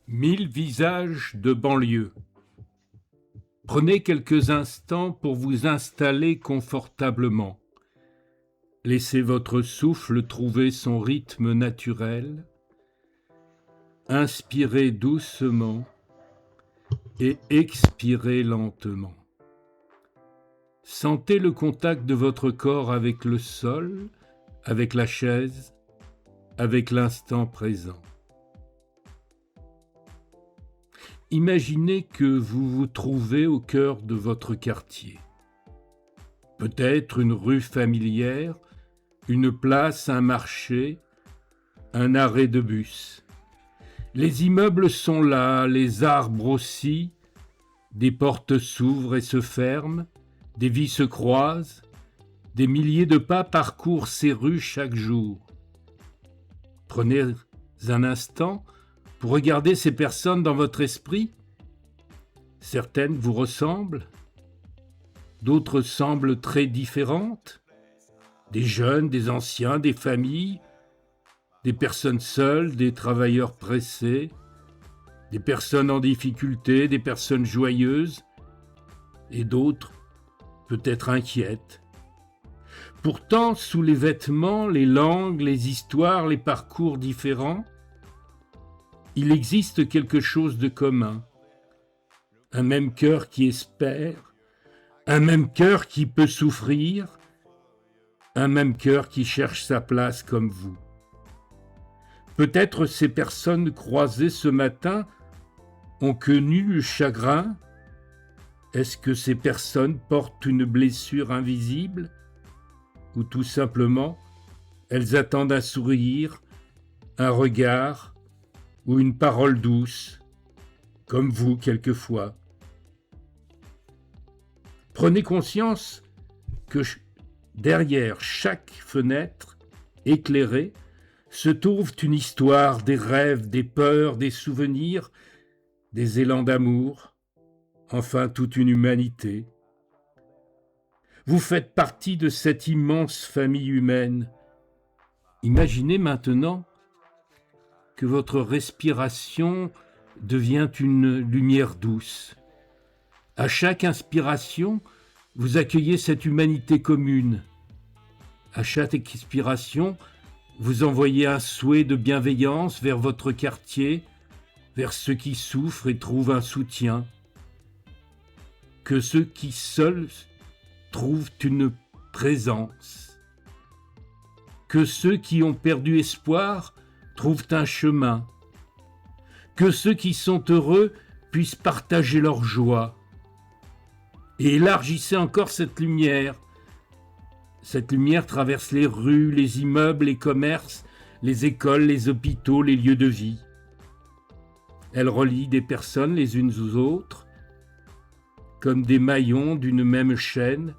1000 visages de banlieue. Prenez quelques instants pour vous installer confortablement. Laissez votre souffle trouver son rythme naturel. Inspirez doucement et expirez lentement. Sentez le contact de votre corps avec le sol, avec la chaise, avec l'instant présent. Imaginez que vous vous trouvez au cœur de votre quartier. Peut-être une rue familière, une place, un marché, un arrêt de bus. Les immeubles sont là, les arbres aussi, des portes s'ouvrent et se ferment, des vies se croisent, des milliers de pas parcourent ces rues chaque jour. Prenez un instant pour regarder ces personnes dans votre esprit. Certaines vous ressemblent, d'autres semblent très différentes. Des jeunes, des anciens, des familles, des personnes seules, des travailleurs pressés, des personnes en difficulté, des personnes joyeuses, et d'autres peut-être inquiètes. Pourtant, sous les vêtements, les langues, les histoires, les parcours différents, il existe quelque chose de commun. Un même cœur qui espère, un même cœur qui peut souffrir, un même cœur qui cherche sa place comme vous. Peut-être ces personnes croisées ce matin ont connu le chagrin. Est-ce que ces personnes portent une blessure invisible? Ou tout simplement, elles attendent un sourire, un regard ou une parole douce, comme vous quelquefois. Prenez conscience que derrière chaque fenêtre éclairée se trouve une histoire, des rêves, des peurs, des souvenirs, des élans d'amour, enfin toute une humanité. Vous faites partie de cette immense famille humaine. Imaginez maintenant que votre respiration devient une lumière douce. À chaque inspiration, vous accueillez cette humanité commune. À chaque expiration, vous envoyez un souhait de bienveillance vers votre quartier, vers ceux qui souffrent et trouvent un soutien. Que ceux qui seuls trouvent une présence. Que ceux qui ont perdu espoir trouvent un chemin. Que ceux qui sont heureux puissent partager leur joie. Et élargissez encore cette lumière. Cette lumière traverse les rues, les immeubles, les commerces, les écoles, les hôpitaux, les lieux de vie. Elle relie des personnes les unes aux autres, comme des maillons d'une même chaîne,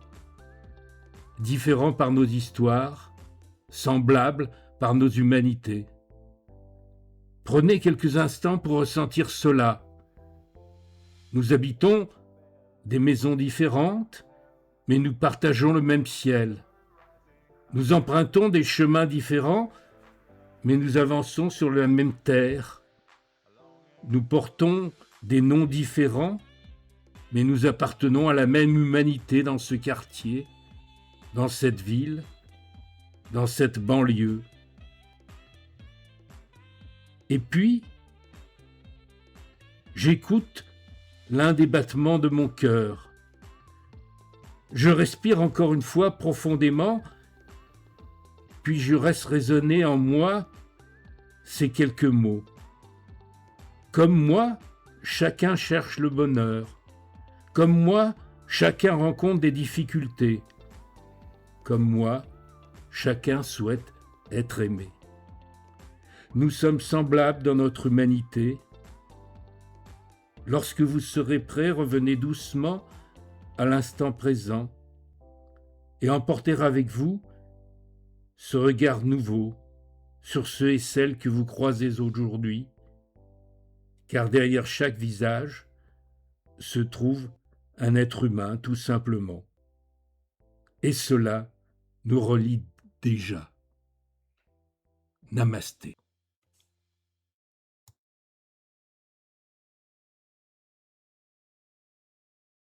différents par nos histoires, semblables par nos humanités. Prenez quelques instants pour ressentir cela. Nous habitons des maisons différentes, mais nous partageons le même ciel. Nous empruntons des chemins différents, mais nous avançons sur la même terre. Nous portons des noms différents, mais nous appartenons à la même humanité dans ce quartier, dans cette ville, dans cette banlieue. Et puis, j'écoute l'un des battements de mon cœur. Je respire encore une fois profondément, puis je laisse résonner en moi ces quelques mots. Comme moi, chacun cherche le bonheur. Comme moi, chacun rencontre des difficultés. Comme moi, chacun souhaite être aimé. Nous sommes semblables dans notre humanité. Lorsque vous serez prêts, revenez doucement à l'instant présent et emportez avec vous ce regard nouveau sur ceux et celles que vous croisez aujourd'hui, car derrière chaque visage se trouve un être humain tout simplement. Et cela nous relie déjà. Namasté.